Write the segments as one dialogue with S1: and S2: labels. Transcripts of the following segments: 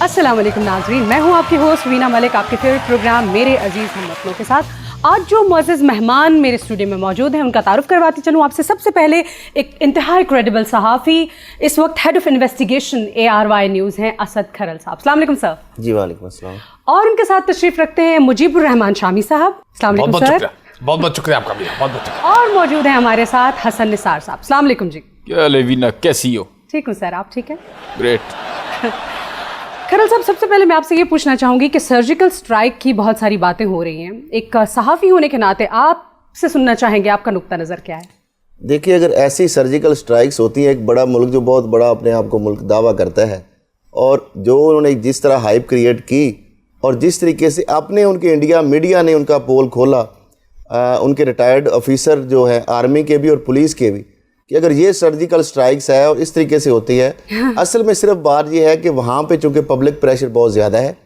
S1: अस्सलाम वालेकुम नाज़रीन, मैं हूं आपकी होस्ट वीना मलिक, आपके फेवरेट प्रोग्राम मेरे अजीज़ हमवतनों के साथ। आज जो मुअज़्ज़ज़ मेहमान मेरे स्टूडियो में मौजूद हैं उनका तारुफ करवाती चलूँ आपसे। सबसे पहले एक इंतहाई क्रेडिबल सहाफ़ी, इस वक्त head of investigation ARY news हैं, असद खरल साहब। अस्सलाम वालेकुम सर।
S2: जी वालेकुम अस्सलाम।
S1: और उनके साथ तशरीफ़ रखते हैं मुजीबुर रहमान शामी साहब। अस्सलाम वालेकुम सर।
S3: बहुत बहुत शुक्रिया आपका भैया, बहुत बहुत शुक्रिया।
S1: और मौजूद हैं हमारे साथ हसन निसार साहब। अस्सलाम वालेकुम जी।
S3: क्या लेवीना, कैसी हो?
S1: ठीक हूँ सर, आप ठीक हैं?
S3: ग्रेट।
S1: खरल साहब, सबसे पहले मैं आपसे ये पूछना चाहूँगी कि सर्जिकल स्ट्राइक की बहुत सारी बातें हो रही हैं, एक सहाफ़ी होने के नाते आपसे सुनना चाहेंगे, आपका नुक्ता नज़र क्या है?
S2: देखिए, अगर ऐसी सर्जिकल स्ट्राइक्स होती हैं, एक बड़ा मुल्क जो बहुत बड़ा अपने आप को मुल्क दावा करता है, और जो उन्होंने जिस तरह हाइप क्रिएट की और जिस तरीके से आपने उनके इंडिया मीडिया ने उनका पोल खोला, उनके रिटायर्ड ऑफिसर जो हैं आर्मी के भी और पुलिस के भी, कि अगर ये सर्जिकल स्ट्राइक्स है और इस तरीके से होती है, असल में सिर्फ बात ये है कि वहाँ पे चूँकि पब्लिक प्रेशर बहुत ज़्यादा है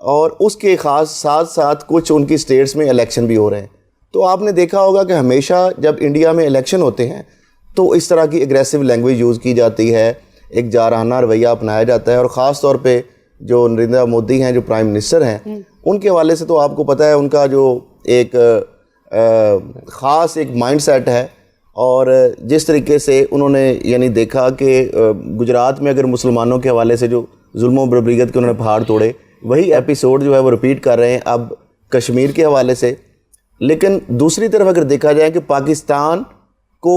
S2: और उसके ख़ास साथ साथ कुछ उनकी स्टेट्स में इलेक्शन भी हो रहे हैं। तो आपने देखा होगा कि हमेशा जब इंडिया में इलेक्शन होते हैं तो इस तरह की एग्रेसिव लैंग्वेज यूज़ की जाती है, एक जारहाना रवैया अपनाया जाता है, और ख़ास तौर पर जो नरेंद्र मोदी हैं, जो प्राइम मिनिस्टर हैं, उनके हवाले से तो आपको पता है उनका जो एक ख़ास एक माइंड सेट है। और जिस तरीके से उन्होंने यानी देखा कि गुजरात में अगर मुसलमानों के हवाले से जो जुल्म और बर्बरियत के उन्होंने पहाड़ तोड़े, वही एपिसोड जो है वो रिपीट कर रहे हैं अब कश्मीर के हवाले से। लेकिन दूसरी तरफ अगर देखा जाए कि पाकिस्तान को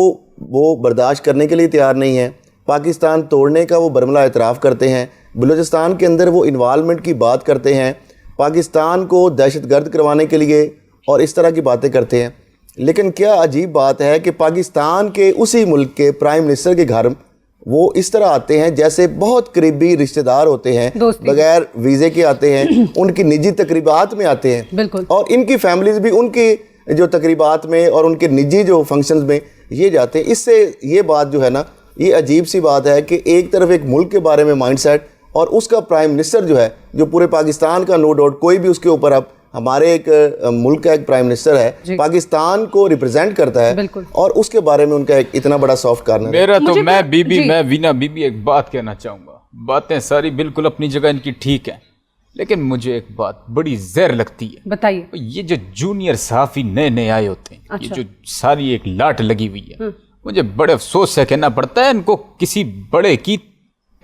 S2: वो बर्दाश्त करने के लिए तैयार नहीं है, पाकिस्तान तोड़ने का वो बरमला एतराफ़ करते हैं, बलूचिस्तान के अंदर वो इन्वॉल्वमेंट की बात करते हैं, पाकिस्तान को दहशतगर्द करवाने के लिए और इस तरह की बातें करते हैं। लेकिन क्या अजीब बात है कि पाकिस्तान के उसी मुल्क के प्राइम मिनिस्टर के घर वो इस तरह आते हैं जैसे बहुत करीबी रिश्तेदार होते हैं, बगैर वीज़े के आते हैं, उनकी निजी तकरीबात में आते हैं।
S1: बिल्कुल।
S2: और इनकी फैमिलीज भी उनकी जो तकरीबात में और उनके निजी जो फंक्शंस में ये जाते हैं। इससे ये बात जो है ना, ये अजीब सी बात है कि एक तरफ एक मुल्क के बारे में माइंडसेट और उसका प्राइम मिनिस्टर जो है, जो पूरे पाकिस्तान का नो डाउट कोई भी उसके ऊपर अब हमारे एक मुल्क का एक प्राइम मिनिस्टर है, पाकिस्तान को रिप्रेजेंट करता है, और उसके बारे में उनका एक इतना बड़ा सॉफ्ट कॉर्नर
S3: मेरा तो मैं वीना बीबी एक बात कहना चाहूँगा। बातें सारी बिल्कुल अपनी जगह इनकी ठीक है, लेकिन मुझे एक बात बड़ी जहर लगती है।
S1: बताइए।
S3: ये जो जूनियर सहाफ़ी नए नए आए होते हैं, ये जो सारी एक लाट लगी हुई है, मुझे बड़े अफसोस से कहना पड़ता है इनको किसी बड़े की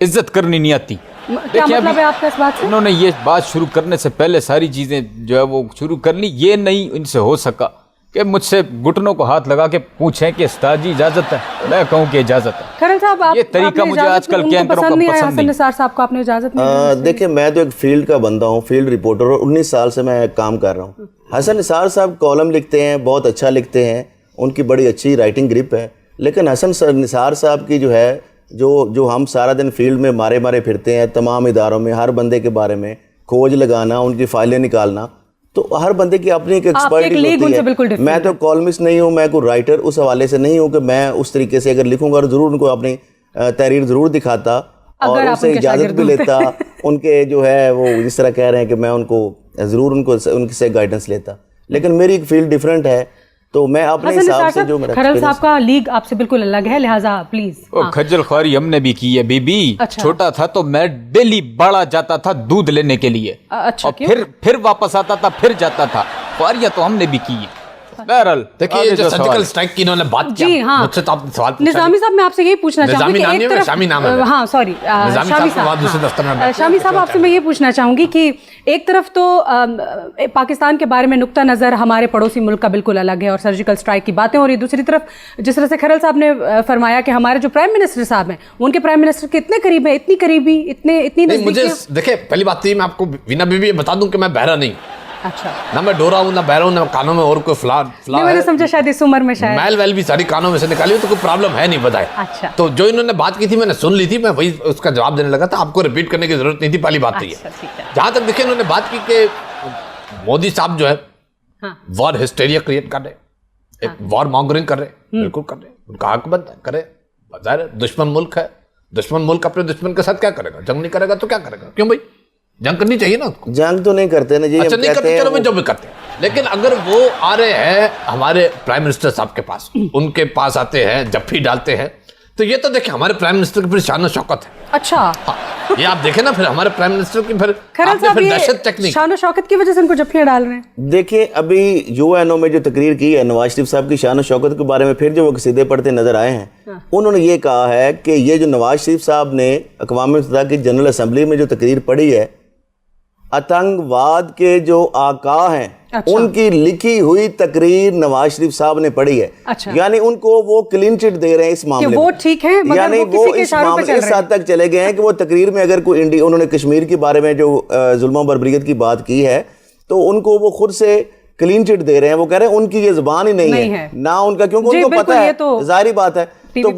S3: इज्जत करनी नहीं आती।
S1: क्या मतलब है आपका इस बात से?
S3: इन्होंने ये बात शुरू करने से पहले सारी चीज़ें जो है वो शुरू कर ली। ये नहीं इनसे हो सका कि मुझसे घुटनों को हाथ लगा के पूछें कि उस्ताद जी इजाज़त है, मैं कहूँ कि इजाज़त है।
S1: खरल साहब, आप
S3: ये तरीका मुझे आजकल के एंकरों का पसंद नहीं।
S1: हसन निसार साहब को आपने इजाज़त नहीं दी?
S2: देखिए, मैं तो एक फील्ड का बंदा हूँ, फील्ड रिपोर्टर, और 19 साल से मैं काम कर रहा हूँ। हसन निसार साहब कॉलम लिखते हैं, बहुत अच्छा लिखते हैं, उनकी बड़ी अच्छी राइटिंग ग्रिप है। लेकिन हसन निसार साहब की जो है, जो हम सारा दिन फील्ड में मारे मारे फिरते हैं, तमाम इदारों में हर बंदे के बारे में खोज लगाना, उनकी फाइलें निकालना, तो हर बंदे की अपनी एक एक्सपर्टीज होती है। मैं तो कॉलमिस्ट नहीं हूँ, मैं कोई राइटर उस हवाले से नहीं हूँ कि मैं उस तरीके से अगर लिखूंगा और ज़रूर उनको अपनी तहरीर ज़रूर दिखाता और उनसे इजाज़त भी लेता। उनके जो है वो जिस तरह कह रहे हैं कि मैं उनको ज़रूर उनसे गाइडेंस लेता, लेकिन मेरी एक फील्ड डिफरेंट है, तो मैं अपने हिसाब से जो मेरा
S1: खरल साहब का लीग आपसे बिल्कुल अलग है, लिहाजा प्लीज।
S3: खज्जल ख्वारी हमने भी की है बीबी। अच्छा। छोटा था तो मैं डेली बाड़ा जाता था दूध लेने के लिए।
S1: अच्छा,
S3: और फिर वापस आता था, फिर जाता था। ख्वारियां तो हमने भी की है। बहरहाल
S4: देखिए, जो सर्जिकल स्ट्राइक की इन्होंने बात की, मुझसे तो आपने सवाल पूछा।
S1: निजामी साहब, मैं आपसे यही पूछना चाहूंगी कि एक तरफ
S4: शामी नाम है।
S1: हाँ सॉरी, शामी साहब, आपसे मैं ये पूछना चाहूंगी कि एक तरफ तो पाकिस्तान के बारे में नुक्ता नज़र हमारे पड़ोसी मुल्क का बिल्कुल अलग है और सर्जिकल स्ट्राइक की बातें हो रही, दूसरी तरफ जिस तरह से खरल साहब ने फरमाया कि हमारे जो प्राइम मिनिस्टर साहब हैं, उनके प्राइम मिनिस्टर के इतने करीब है, इतनी करीबी, इतनी
S4: मुझे देखिए, पहली बात तो मैं आपको वीना बीबी बता दूं कि मैं बहरा नहीं।
S1: अच्छा।
S4: ना मैं डोरा हूँ, ना बहरा हूँ, ना कानों में और कोई फ्ला
S1: मैंने समझा शायद इस उम्र में शायद
S4: मैल वैल भी सारी कानों में से निकाली हो, तो कोई प्रॉब्लम है नहीं, बताए।
S1: अच्छा।
S4: तो जो इन्होंने बात की थी मैंने सुन ली थी, मैं वही उसका जवाब देने लगा था, आपको रिपीट करने की जरूरत नहीं थी। पहली बात तो ये जहां तक देखिए, इन्होंने बात की कि मोदी साहब जो है वॉर हिस्टेरिया क्रिएट कर रहे, एक वॉर मॉन्गरिंग कर रहे, बिल्कुल कर रहे, उनका हक बनता है, करे। जाहिर दुश्मन मुल्क है, दुश्मन मुल्क अपने दुश्मन के साथ क्या करेगा? जंग नहीं करेगा तो क्या करेगा? क्यों भाई, जंग करनी चाहिए ना उसको।
S2: जंग तो नहीं करते ना जी।
S4: अच्छा, नहीं करते, चलो मैं जो भी करते हैं, लेकिन अगर वो आ रहे हैं हमारे प्राइम मिनिस्टर साहब के पास, उनके पास आते हैं, जफ्फी डालते हैं, तो ये तो देखिए हमारे प्राइम मिनिस्टर की फिर शान और शौकत है।
S1: अच्छा,
S4: हाँ, ये आप देखें ना, फिर हमारे प्राइम मिनिस्टर की फिर
S1: खैरल साहब
S4: दहशत टेक्निक,
S1: ये शान और शौकत की वजह से उनको जफ्फियां डाल रहे हैं।
S2: देखिए अभी यूएनओ में जो तकरीर की है नवाज शरीफ साहब की शान और शौकत के बारे में, फिर जो वो कसीदे पढ़ते नजर आए हैं, उन्होंने ये कहा है कि ये जो नवाज शरीफ साहब ने अक़वाम मुत्तहिदा की जनरल असम्बली में जो तकरीर पढ़ी है, आतंकवाद के जो आका हैं
S1: अच्छा।
S2: उनकी लिखी हुई तकरीर नवाज शरीफ साहब ने पढ़ी है।
S1: अच्छा।
S2: यानी उनको वो क्लीन चिट दे रहे हैं इस मामले में।
S1: वो ठीक है, मगर
S2: यानी
S1: वो किसी के इशारों पे चल
S2: इस
S1: रहे हैं।
S2: हद तक चले गए हैं कि वो तकरीर में अगर कोई इंडिया, उन्होंने कश्मीर के बारे में जो जुल्म बर्बरियत की बात की है, तो उनको वो खुद से क्लीन चिट दे रहे हैं। वो कह रहे हैं उनकी ये जुबान ही नहीं है ना उनका, क्योंकि उनको पता है, जाहिर बात है। तो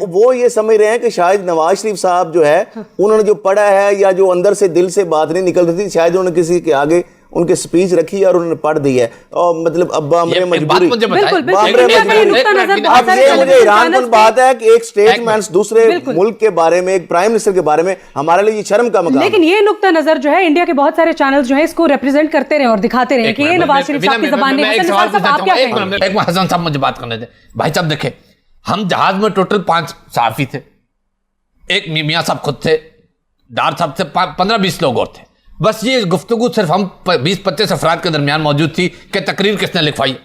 S2: वो ये समझ रहे हैं कि शायद नवाज शरीफ साहब जो है उन्होंने जो पढ़ा है या जो अंदर से दिल से बात नहीं निकल रही थी, शायद उन्होंने किसी के आगे उनके स्पीच रखी और उन्होंने पढ़ दी है। और मतलब अब्बा हमरे मजबूरी, अब ये मुझे हैरानकुन बात है कि एक स्टेटमैन दूसरे मुल्क के बारे में, एक प्राइम मिनिस्टर के बारे में, हमारे लिए ये शर्म का मकाम।
S1: लेकिन ये नुक्ता नजर जो है इंडिया के बहुत सारे चैनल जो है इसको रिप्रेजेंट करते रहे और दिखाते रहे कि ये नवाज शरीफ साहब की जुबान नहीं।
S4: एक हसन साहब मुझे बात करने दे भाई साहब। देखे हम जहाज में टोटल 5 सहाफी थे, एक मियां साहब खुद थे, डार साहब थे, 15-20 लोग और थे। बस ये गुफ्तगू सिर्फ हम 20-25 अफराद के दरमियान मौजूद थी कि तकरीर किसने लिखवाई,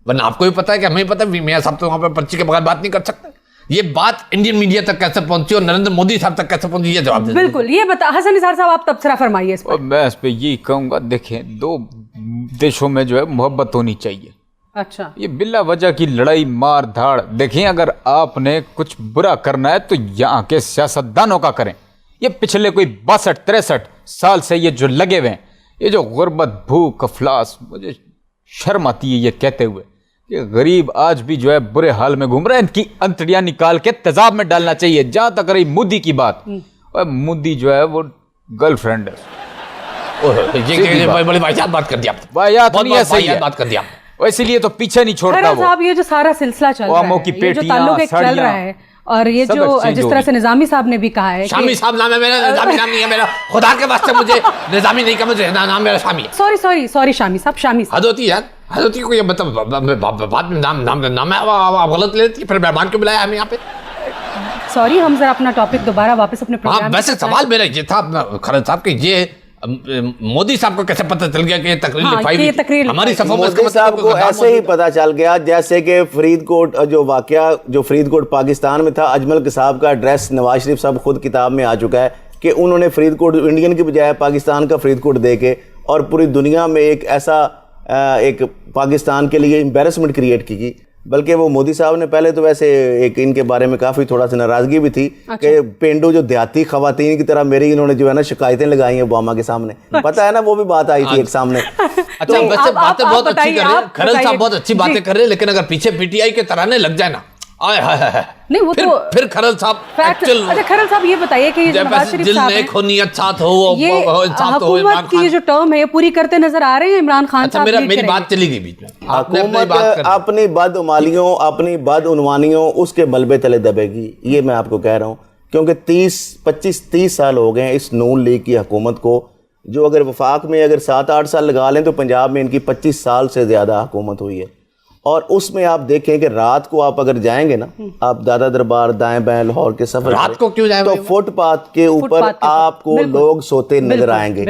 S4: वरना आपको भी पता है कि हमें पता है मियां साहब तो वहां पर पर्ची के बगैर बात नहीं कर सकते। ये बात इंडियन मीडिया तक कैसे पहुंची और नरेंद्र मोदी साहब तक कैसे पहुंची, ये जवाब दे।
S1: बिल्कुल, ये बता हसन निसार साहब, आप तबसरा फरमाइए इस पर।
S3: मैं इस पे यही कहूंगा, देखें दो देशों में जो है मोहब्बत होनी चाहिए।
S1: अच्छा,
S3: ये बिला वजह की लड़ाई मार धाड़, देखें अगर आपने कुछ बुरा करना है तो यहाँ के सियासतदानों का करें। ये पिछले कोई 62-63 साल से ये जो लगे हुए हैं, ये जो गुर्बत, भूख, अफलास, मुझे शर्म आती है ये कहते हुए कि गरीब आज भी जो है बुरे हाल में घूम रहे हैं। इनकी अंतड़ियां निकाल के तेजाब में डालना चाहिए। जहां तक रही मोदी की बात, और मोदी जो है वो गर्लफ्रेंड है।
S4: बड़ी वाहियात बात कर दी आपने,
S3: बात
S4: कर दिया,
S3: इसीलिए तो पीछे नहीं छोड़ता वो।
S1: साहब ये जो सारा सिलसिला चल रहा है, ये जो ताल्लुक एक चल रहा है, और ये जो जिस तरह से निजामी साहब ने भी कहा है,
S4: शामी साहब नाम है मेरा, निजामी नाम नहीं है मेरा, खुदा के वास्ते मुझे निजामी नहीं कहा, मुझे नाम मेरा शामी है।
S1: सॉरी शामी साहब, शामी साहब।
S4: हद होती है यार, हद होती है। कोई मतलब बाद में नाम है आप गलत ले लेती है, फिर मेहमान क्यों बुलाया हमें यहाँ पे?
S1: सॉरी, हम जरा अपना टॉपिक दोबारा वापस अपने प्रोग्राम।
S4: हाँ, वैसे सवाल मेरा ये था खरद साहब कि ये मोदी साहब को कैसे पता चल गया कि ये तकरीर लिखवाई हुई हमारी सफों में?
S2: मोदी साहब को ऐसे ही पता चल गया जैसे कि फरीदकोट जो वाकया जो फरीदकोट पाकिस्तान में था, अजमल कसाब का एड्रेस नवाज शरीफ साहब खुद किताब में आ चुका है कि उन्होंने फरीदकोट इंडियन की बजाय पाकिस्तान का फरीदकोट दे के और पूरी दुनिया में एक ऐसा एक पाकिस्तान के लिए एम्बेरसमेंट क्रिएट की। बल्कि वो मोदी साहब ने पहले तो वैसे एक इनके बारे में काफ़ी थोड़ा सा नाराज़गी भी थी। अच्छा। कि पेंडू जो देहाती खवातीन की तरह मेरी इन्होंने जो है ना शिकायतें लगाई हैं ओबामा के सामने। अच्छा। पता है ना, वो भी बात आई थी एक सामने।
S4: अच्छा, वैसे बातें बहुत अच्छी कर रहे हैं खरल साहब, बहुत अच्छी बातें कर रहे हैं, लेकिन अगर पीछे पीटीआई के तराने लग जाए ना, आए हाय
S1: नहीं, वो तो
S4: फिर खरल साहब एक्चुअल।
S1: अच्छा, खरल साहब ये बताइए कि नवाज शरीफ साहब
S4: ने खोनियत साथ हो,
S1: ये हुकूमत की जो टर्म है पूरी करते नजर आ रहे हैं इमरान खान साहब।
S4: मेरी बात चली गई बीच में।
S2: हुकूमत अपनी बदउमालियों, अपनी बदउनवानियों उसके बलबे तले दबेगी, ये मैं आपको कह रहा हूँ। क्योंकि 25-30 साल हो गए इस नून लीग की हुकूमत को, जो अगर वफाक में अगर 7-8 साल लगा लें तो पंजाब में इनकी 25 साल से ज़्यादा हुकूमत हुई है। और उसमें आप देखें कि रात को आप अगर जाएंगे ना, आप दादा दरबार दाएं बाएं लाहौर के सफर
S4: रात को क्यों जाएंगे?
S2: तो फुटपाथ के ऊपर आपको लोग सोते नजर आएंगे।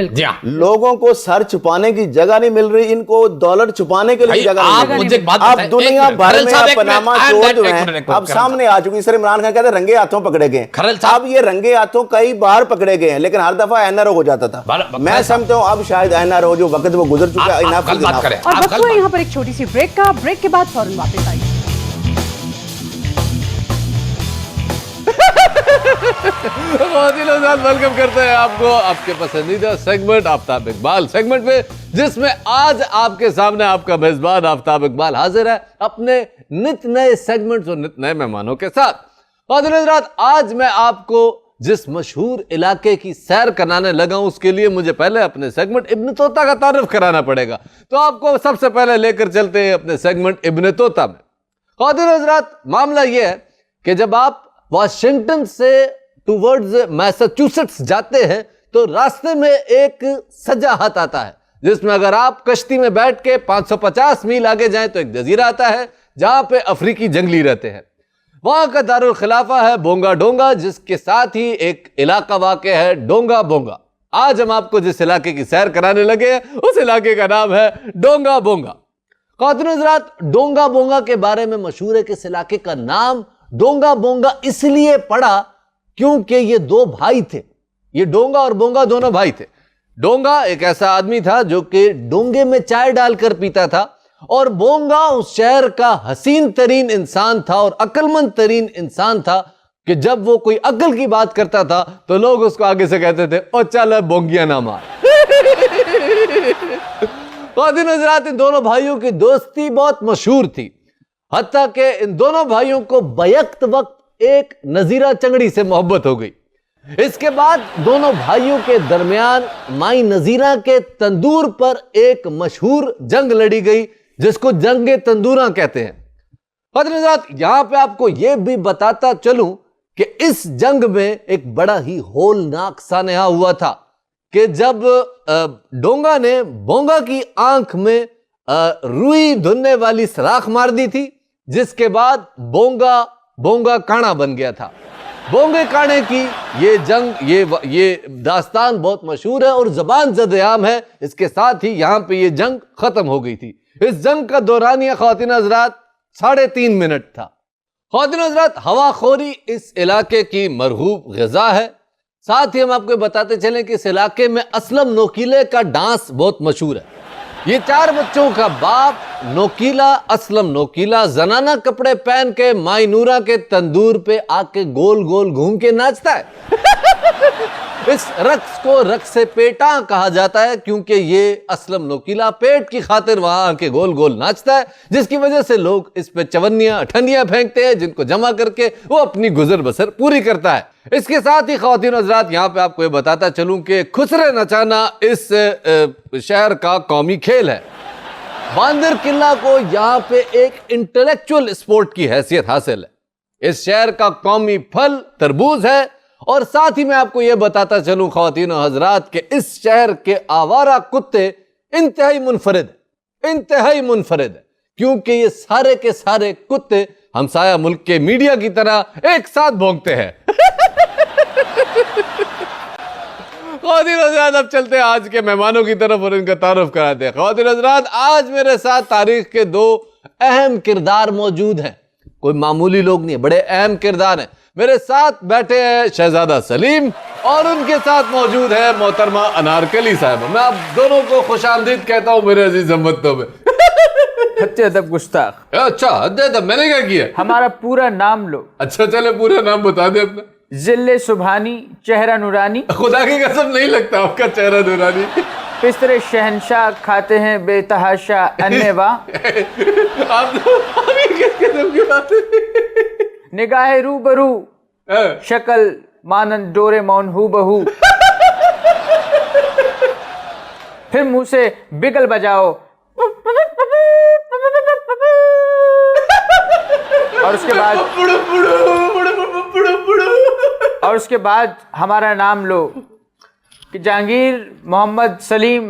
S2: लोगों को सर छुपाने की जगह नहीं मिल रही, इनको डॉलर छुपाने के लिए जगह नहीं मिल रही। अब दुनिया भर में पनामा चोर जो है अब सामने आ चुकी। सर इमरान खान कहते हैं रंगे हाथों पकड़े गए। अब ये रंगे हाथों कई बार पकड़े गए हैं, लेकिन हर दफा एनआरओ हो जाता था। मैं समझता हूँ अब शायद एनआरओ जो वक्त वो गुजर चुका है।
S1: यहाँ पर एक छोटी सी ब्रेक का, ब्रेक के बाद फौरन वापस आइए।
S5: वेलकम करते हैं आपको आपके पसंदीदा सेगमेंट आफ्ताब इकबाल सेगमेंट में, जिसमें आज आपके सामने आपका मेजबान आफ्ताब इकबाल हाजिर है अपने नित नए सेगमेंट्स और नित नए मेहमानों के साथ। आज मैं आपको जिस मशहूर इलाके की सैर कराने लगा हूं, उसके लिए मुझे पहले अपने सेगमेंट इब्न तोता का तारुफ कराना पड़ेगा। तो आपको सबसे पहले लेकर चलते हैं अपने सेगमेंट इब्न तोता में। ख़ातिन हज़रात, मामला यह है कि जब आप वाशिंगटन से टूवर्ड्स मैसाचुसेट्स जाते हैं तो रास्ते में एक सजा हट आता है, जिसमें अगर आप कश्ती में बैठ के 550 मील आगे जाएं तो एक जजीरा आता है जहां पे अफ्रीकी जंगली रहते हैं। वहां का दारुल खिलाफा है बोंगा डोंगा, जिसके साथ ही एक इलाका वाक़ है डोंगा बोंगा। आज हम आपको जिस इलाके की सैर कराने लगे हैं उस इलाके का नाम है डोंगा बोंगा। ख़वातीन हज़रात, डोंगा बोंगा के बारे में मशहूर है कि इस इलाके का नाम डोंगा बोंगा इसलिए पड़ा क्योंकि ये दो भाई थे। ये डोंगा और बोंगा दोनों भाई थे। डोंगा एक ऐसा आदमी था जो कि डोंगे में चाय डालकर पीता था, और बोंगा उस शहर का हसीन तरीन इंसान था और अक्लमंद तरीन इंसान था कि जब वो कोई अक्ल की बात करता था तो लोग उसको आगे से कहते थे ओ चल बोंगिया ना मार। ख़वातीन हज़रात, इन दोनों भाइयों की दोस्ती बहुत मशहूर थी, हत्ता कि इन दोनों भाइयों को बैक्त वक्त एक नजीरा चंगड़ी से मोहब्बत हो गई। इसके बाद दोनों भाइयों के दरमियान माई नजीरा के तंदूर पर एक मशहूर जंग लड़ी गई जिसको जंगे तंदूरा कहते हैं। ख़वातीन हज़रात, यहां पे आपको यह भी बताता चलूं कि इस जंग में एक बड़ा ही होलनाक सानहा हुआ था कि जब डोंगा ने बोंगा की आंख में रुई धुनने वाली सराख मार दी थी, जिसके बाद बोंगा काना बन गया था। बोंगे काने की ये जंग, ये दास्तान बहुत मशहूर है और ज़बान ज़द-ए-आम है। इसके साथ ही यहाँ पे ये जंग खत्म हो गई थी। इस जंग का दौरानिया ख़वातीन हज़रात 3.5 मिनट था। ख़वातीन हज़रात, हवाखोरी इस इलाके की मरगूब ग़िज़ा है। साथ ही हम आपको बताते चलें कि इस इलाके में असलम नोकीले का डांस बहुत मशहूर है। ये 4 बच्चों का बाप नोकीला, असलम नोकीला, जनाना कपड़े पहन के माई नूरा के तंदूर पे आके गोल गोल घूम के नाचता है। इस रक्स को रक्स पेटा कहा जाता है क्योंकि ये असलम नोकीला पेट की खातिर वहां आके गोल गोल नाचता है, जिसकी वजह से लोग इस पे चवन्नियां ठंडियां फेंकते हैं, जिनको जमा करके वो अपनी गुजर बसर पूरी करता है। इसके साथ ही ख़वातीन हज़रात, यहाँ पे आपको ये बताता चलूं कि खुसरे नचाना इस शहर का कौमी खेल है। बांदर किला को यहाँ पे एक इंटेलेक्चुअल स्पोर्ट की हैसियत हासिल है। इस शहर का कौमी फल तरबूज है। और साथ ही मैं आपको यह बताता चलूं ख़वातीन हज़रात कि इस शहर के आवारा कुत्ते इंतहाई मुनफरिद है, क्योंकि ये सारे के सारे कुत्ते हमसाया मुल्क के मीडिया की तरह एक साथ भौंकते हैं। ख़वातीन हज़रात, अब चलते हैं आज के मेहमानों की तरफ और इनका तारुफ कराते हैं। ख़वातीन हज़रात, आज मेरे साथ तारीख के 2 अहम किरदार मौजूद हैं। कोई मामूली लोग नहीं है, बड़े अहम किरदार हैं। मेरे साथ बैठे हैं शहजादा सलीम और उनके साथ मौजूद है मोहतरमा अनारकली साहब। मैं आप दोनों को खुशामदीद कहता हूँ मेरे अजीज अहमदों में।
S3: हत्ते अदब गुस्ताख।
S5: अच्छा, हत्ते अदब मैंने क्या किया?
S3: हमारा पूरा नाम लो।
S5: अच्छा चले, पूरा नाम बता दे अपना। जिल्ले
S3: सुभानी, चेहरा नूरानी।
S5: खुदा की कसम नहीं लगता आपका चेहरा नूरानी।
S3: पिस्तरे शहनशाह, खाते हैं बेतहाशा अन्नेवा।
S5: आप किस किस्म की बात है?
S3: निगाहे रूबरू, शक्ल मानंद डोरेमोन हूबहू। फिर मुंह से बिगल बजाओ और उसके बाद हमारा नाम लो कि जहांगीर मोहम्मद सलीम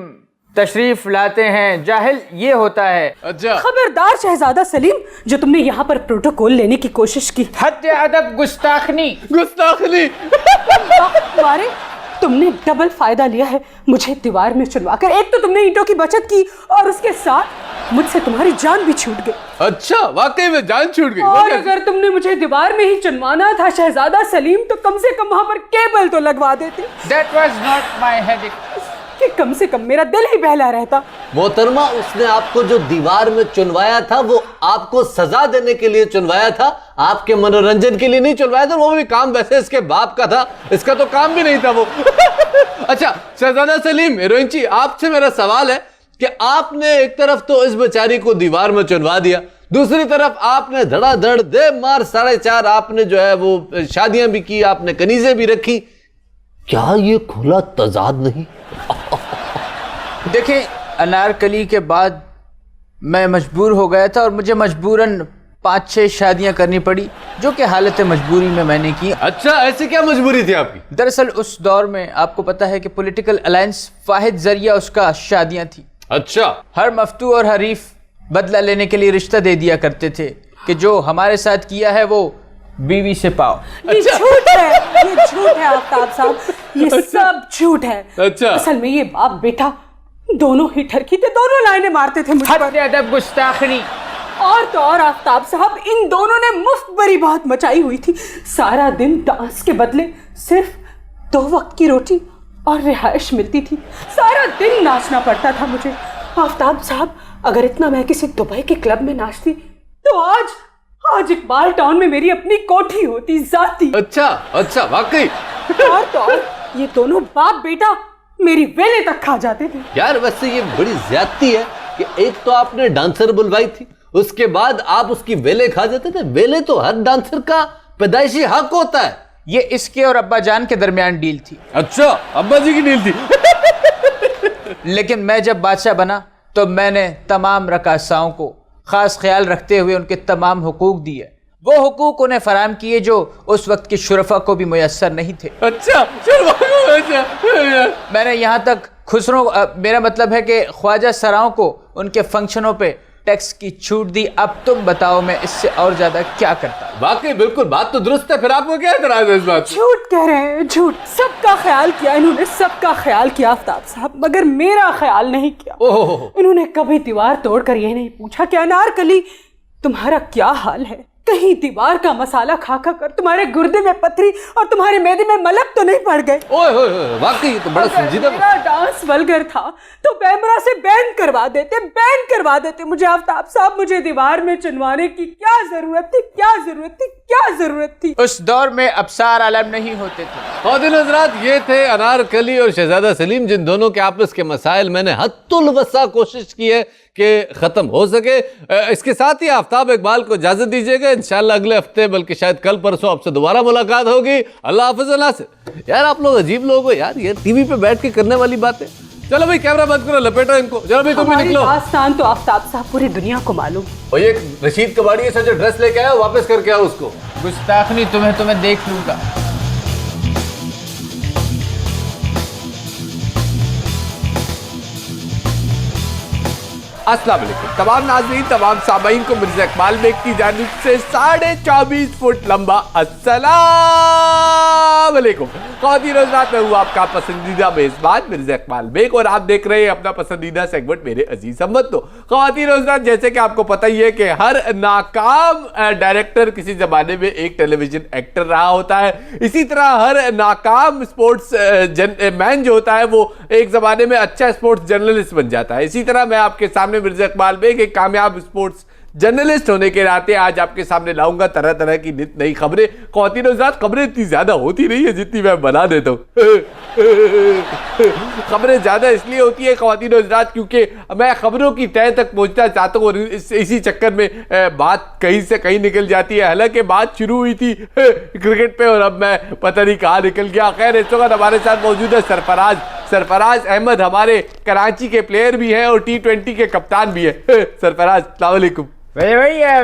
S3: तशरीफ लाते हैं। जाहिल ये होता है।
S5: अच्छा,
S1: खबरदार शहजादा सलीम, जो तुमने यहाँ पर प्रोटोकॉल लेने की कोशिश की।
S3: हत्ते अदब गुस्ताखनी।
S1: मारे, तुमने डबल फायदा लिया है मुझे दीवार में चुनवाकर। एक तो तुमने ईंटों की बचत की और उसके साथ मुझसे तुम्हारी जान भी छूट गई।
S5: अच्छा, वाकई में जान छूट गई।
S1: और अगर तुमने मुझे दीवार में ही चुनवाना था शहजादा सलीम, तो कम से कम वहां पर केबल तो लगवा देती।
S3: That was not my headache.
S1: कि कम से कम मेरा दिल ही बहला रहता।
S6: मोहतरमा, उसने आपको जो दीवार में चुनवाया था वो आपको सजा देने के लिए चुनवाया था, आपके मनोरंजन के लिए नहीं चुनवाया था। वो भी काम वैसे इसके बाप का था, इसका तो काम भी नहीं था वो।
S5: अच्छा शहजादा सलीम, हीरोइन जी, आपसे मेरा सवाल है कि आपने एक तरफ तो इस बेचारी को दीवार में चुनवा दिया, दूसरी तरफ आपने धड़ाधड़ दे मार 4.5 आपने जो है वो शादियां भी की, आपने कनीजें भी रखी।
S6: क्या ये खुला तजाद नहीं?
S3: देखिए, अनारकली के बाद मैं मजबूर हो गया था और मुझे मजबूरन 5-6 शादियां करनी पड़ी, जो कि हालत मजबूरी में मैंने की।
S5: अच्छा, ऐसी क्या मजबूरी थी आपकी?
S3: दरअसल उस दौर में आपको पता है कि पॉलिटिकल अलायंस वाहिद जरिया उसका शादियां थी।
S5: अच्छा,
S3: हर मफ्तू और हरीफ बदला लेने के लिए रिश्ता दे दिया करते थे कि जो हमारे साथ किया है वो बीवी से पाओ।
S1: ये झूठ है, ये झूठ है आफ्ताब साहब, ये सब झूठ है।
S5: अच्छा।
S1: असल में ये बाप बेटा दोनों ही ठरकी थे, दोनों लाइनें मारते थे मुझ पर।
S3: हद अदब गुस्ताखनी।
S1: और तो और आफ्ताब साहब, इन दोनों ने मुफ्त बड़ी बात मचाई हुई थी। सारा दिन डांस के बदले सिर्फ 2 वक्त की रोटी और रिहाइश मिलती थी। सारा दिन नाचना पड़ता था मुझे। आफ्ताब साहब, अगर इतना मैं किसी दुबई के क्लब में नाचती तो आज इकबाल टाउन में मेरी अपनी कोठी होती जाती।
S5: अच्छा वाकई।
S1: और तो और ये दोनों बाप बेटा मेरी वेले तक खा जाते थे।
S6: यार वैसे ये बड़ी ज्यादती है कि एक तो आपने डांसर बुलवाई थी, उसके बाद आप उसकी वेले खा जाते थे। वेले तो हर डांसर का पैदाइशी हक होता है।
S3: ये इसके और अब्बा जान के दरमियान डील थी।
S5: अच्छा, अब्बा जी की डील थी।
S3: लेकिन मैं जब बादशाह बना तो मैंने तमाम रकासाओं को खास ख्याल रखते हुए उनके तमाम हुकूक दिए। वो हुकूक उन्हें फराम किए जो उस वक्त के शुरफा को भी मुयस्सर नहीं थे।
S5: अच्छा,
S3: मैंने यहाँ तक खुसरो, मेरा मतलब है कि ख्वाजा सराओं को उनके फंक्शनों पे टैक्स की छूट दी। अब तुम बताओ मैं इससे और ज्यादा क्या करता।
S5: वाकई बिल्कुल बात तो दुरुस्त है। फिर आपको क्या एतराज है इस बात?
S1: झूठ कह रहे हैं, झूठ। सबका ख्याल किया इन्होंने, सबका ख्याल किया आफ्ताब साहब, मगर मेरा ख्याल नहीं किया। इन्होंने कभी दीवार तोड़कर ये नहीं पूछा कि अनारकली तुम्हारा क्या हाल है। कहीं दीवार का मसाला खा कर तुम्हारे गुर्दे में पथरी और तुम्हारे मैदे में मलक तो नहीं पड़ गए।
S5: ओए वाकई ये तो बड़ा संजीदा।
S1: मेरा डांस वल्गर था तो कैमरा से बैन करवा देते मुझे। आफ्ताब साहब, मुझे दीवार में चुनवाने की क्या जरूरत थी?
S3: उस दौर में अबसार आलम नहीं होते थे।
S5: ख्वातीन हज़रात, ये थे अनारकली और शहजादा सलीम, जिन दोनों के आपस के मसाइल मैंने हद्दुल वसा कोशिश की है कि ख़त्म हो सके। इसके साथ ही आफ्ताब इकबाल को इजाज़त दीजिएगा। इंशाअल्लाह अगले हफ्ते, बल्कि शायद कल परसों आपसे दोबारा मुलाकात होगी। अल्लाह हाफ़िज़। नासिर, यार आप लोग अजीब लोग हो यार, ये टीवी पे बैठ के करने वाली बातें। चलो भाई कैमरा बंद करो, लपेटो इनको। चलो भाई तुम भी निकलो।
S1: दास्तान तो आफ्ताब साहब पूरी दुनिया को मालूम।
S5: और ये रशीद कबाड़ी से जो ड्रेस लेके आया वापस करके आओ उसको।
S3: गुस्ताखनी तुम्हें देख लूंगा।
S5: अस्सलाम वालेकुम तमाम नाज़रीन, तमाम सामाईन को मिर्ज़ा इकबाल बेग की जानिब से 24.5 फुट लंबा अस्सलाम वालेकुम। ख़वातीन हज़रात, मैं हूँ आपका पसंदीदा मेज़बान मिर्ज़ा इकबाल बेग और आप देख रहे हैं अपना पसंदीदा सेगमेंट मेरे अजीज़ अहमद। ख़वातीन हज़रात, जैसे कि आपको पता ही है कि हर नाकाम डायरेक्टर किसी ज़माने में एक टेलीविज़न एक्टर रहा होता है। इसी तरह हर नाकाम स्पोर्ट्स मैन जो होता है वो एक ज़माने में अच्छा स्पोर्ट्स जर्नलिस्ट बन जाता है। इसी तरह मैं आपके सामने मिर्ज़ा इकबाल बेग एक कामयाब स्पोर्ट्स जर्नलिस्ट होने के नाते आज आपके सामने लाऊंगा तरह तरह की नित नई खबरें। ख्वातीन और हज़रात, खबरें इतनी ज्यादा होती नहीं है जितनी मैं बना देता हूँ। खबरें ज्यादा इसलिए होती है ख्वातीन और हज़रात क्योंकि मैं खबरों की तह तक पहुंचना चाहता हूँ और इसी चक्कर में बात कहीं से कहीं निकल जाती है। हालांकि बात शुरू हुई थी क्रिकेट पे और अब मैं पता नहीं कहाँ निकल गया। खैर, इस वक्त हमारे साथ मौजूद है सरफराज अहमद, हमारे कराची के प्लेयर भी हैं और T20 के कप्तान भी है। सरफराज, अस्सलाम वालेकुम।
S7: भाई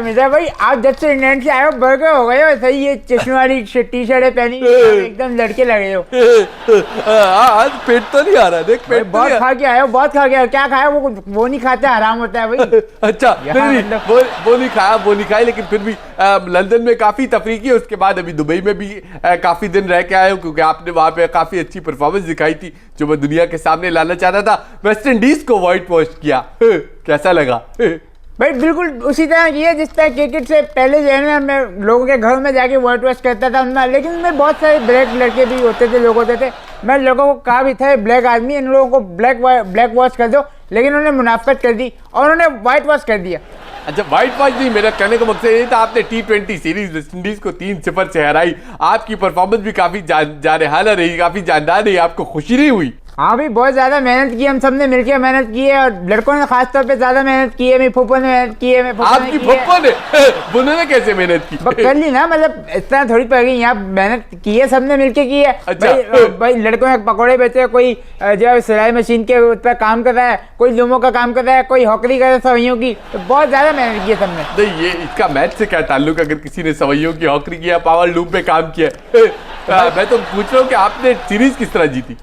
S7: मिर्जा भाई, आप जब से इंग्लैंड से आए हो बर्गर हो गए हो। सही, ये चश्मे वाली टी शर्ट पहनी एकदम लड़के लगे हो।
S5: आज पेट तो नहीं आ रहा, देख पेट
S7: बहुत खा के आए हो, बहुत खा के आए हो। क्या खाया? वो नहीं खाते, हराम होता है भाई।
S5: अच्छा, फिर भी वो नहीं खाया, लेकिन फिर भी लंदन में काफी तफरीक है। उसके बाद अभी दुबई में भी काफी दिन रह के आए हो क्योंकि आपने वहां पे काफी अच्छी परफॉर्मेंस दिखाई थी जो मैं दुनिया के सामने लाना चाहता था। वेस्ट इंडीज को व्हाइट वॉश किया, कैसा लगा?
S7: भाई बिल्कुल उसी तरह की है जिस तरह क्रिकेट से पहले जो है ना, मैं लोगों के घर में जाके व्हाइट वॉश करता था उनमें। लेकिन उनमें बहुत सारे ब्लैक लड़के भी होते थे, लोग होते थे। मैं लोगों को कहा भी था ब्लैक आदमी, इन लोगों को ब्लैक वॉश कर दो, लेकिन उन्होंने मुनाफत कर दी और उन्होंने व्हाइट वॉश कर दिया।
S5: अच्छा, व्हाइट वॉश नहीं, मेरा कहने का मकसद ये था आपने T20 सीरीज वेस्ट इंडीज को 3-0 से हराई। आपकी परफॉर्मेंस भी काफी जानेहाना रही, काफी जानदार रही। आपको खुशी नहीं हुई?
S7: हाँ भी बहुत ज़्यादा मेहनत की, हम सब ने मिलकर मेहनत की है और लड़कों ने खास तौर पे ज़्यादा मेहनत की है। मेरी फूफो ने मेहनत की है।
S5: आपकी फूफो ने? उन्होंने कैसे मेहनत की?
S7: कर ली ना, मतलब इस तरह थोड़ी पड़ गई। यहाँ मेहनत की है, सबने मिलकर की है।
S5: अच्छा।
S7: भाई लड़कों ने पकौड़े बेचे, कोई जो है सिलाई मशीन के उस पर काम कर रहा है, कोई लूमों का काम कर रहा है, कोई हॉकरी कर रहा है सवैयों की। तो बहुत ज़्यादा मेहनत की है सबने।
S5: नहीं, ये इसका मैच से क्या ताल्लुक? अगर किसी ने सवैयों की हॉकरी किया, पावर लूम पे काम किया। मैं तो पूछ रहा हूँ कि आपने सीरीज किस तरह जीती?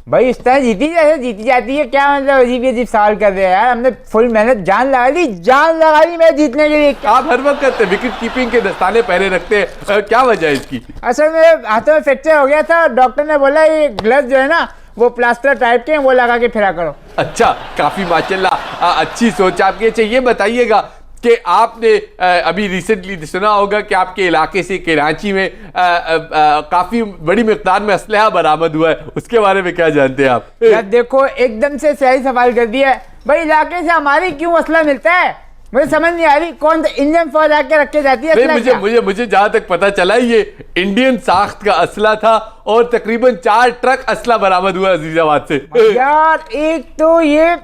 S7: भाई इस तरह जीती जैसे जीती जाती है, क्या मतलब अजीब अजीब सवाल कर रहे हैं यार। हमने फुल मेहनत जान लगा दी मैच जीतने के लिए।
S5: आप हर वक्त करते विकेट कीपिंग के दस्ताने पहने रखते हैं, क्या वजह है इसकी?
S7: असल में हाथों में फ्रैक्चर हो गया था, डॉक्टर ने बोला ये ग्लव्स जो है ना वो प्लास्टर टाइप के हैं, वो लगा के फिरा करो।
S5: अच्छा, काफी माशाल्लाह अच्छी सोच आपकी। अच्छा ये बताइएगा कि आपने अभी रिसेंटली सुना होगा कि आपके इलाके से कराची में काफी बड़ी मिकदार में असलहा बरामद हुआ है, उसके बारे में क्या जानते हैं आप?
S7: यार देखो एकदम से सही सवाल कर दिया है भाई। इलाके से हमारी क्यों असला मिलता है, मुझे समझ नहीं आ रही। कौन इंडियन फौज आके रख के जाती है?
S5: मुझे जहां तक पता चला ये इंडियन साख्त का असला था और तकरीबन 4 ट्रक असला बरामद हुआ अजीजाबाद से।
S7: यार एक तो ये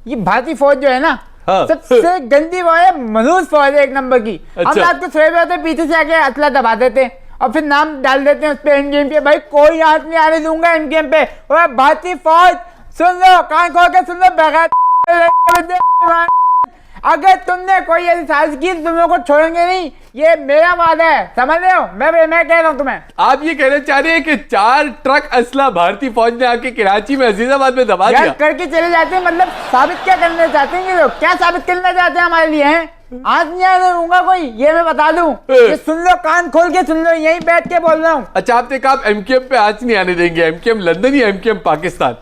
S7: भारतीय फौज जो है ना,
S5: हाँ।
S7: सबसे गंदी फौज है, मनुष्य फौज है एक नंबर की। हम
S5: अच्छा।
S7: रात को सोए हुए होते पीछे से आके असला दबा देते हैं और फिर नाम डाल देते हैं उस पे एंड गेम पे। भाई कोई हाथ नहीं आने दूंगा एंड गेम पे। ओए भारतीय फौज सुन लो, कान खोल के सुन लो, बगैर अगर तुमने कोई ऐसी साजिश की तो तुम लोगों को छोड़ेंगे नहीं, ये मेरा वादा है, समझ रहे हो? मैं कह रहा हूँ तुम्हें।
S5: आप ये कहना चाह रहे हैं कि 4 ट्रक असला भारतीय फौज ने आके कराची में अजीजाबाद में दबा दिया?
S7: करके चले जाते हैं, मतलब साबित क्या करना चाहते हैं लोग? क्या साबित करना चाहते हैं हमारे लिए? हैं आज नहीं आने दूंगा कोई, ये मैं बता दूं। ये सुन लो, कान खोल के सुन लो, यहीं बैठ के बोल रहा हूँ।
S5: अच्छा आपने कहा आप एमकेएम पे आज नहीं आने देंगे, एमकेएम लंदन या एमकेएम पाकिस्तान?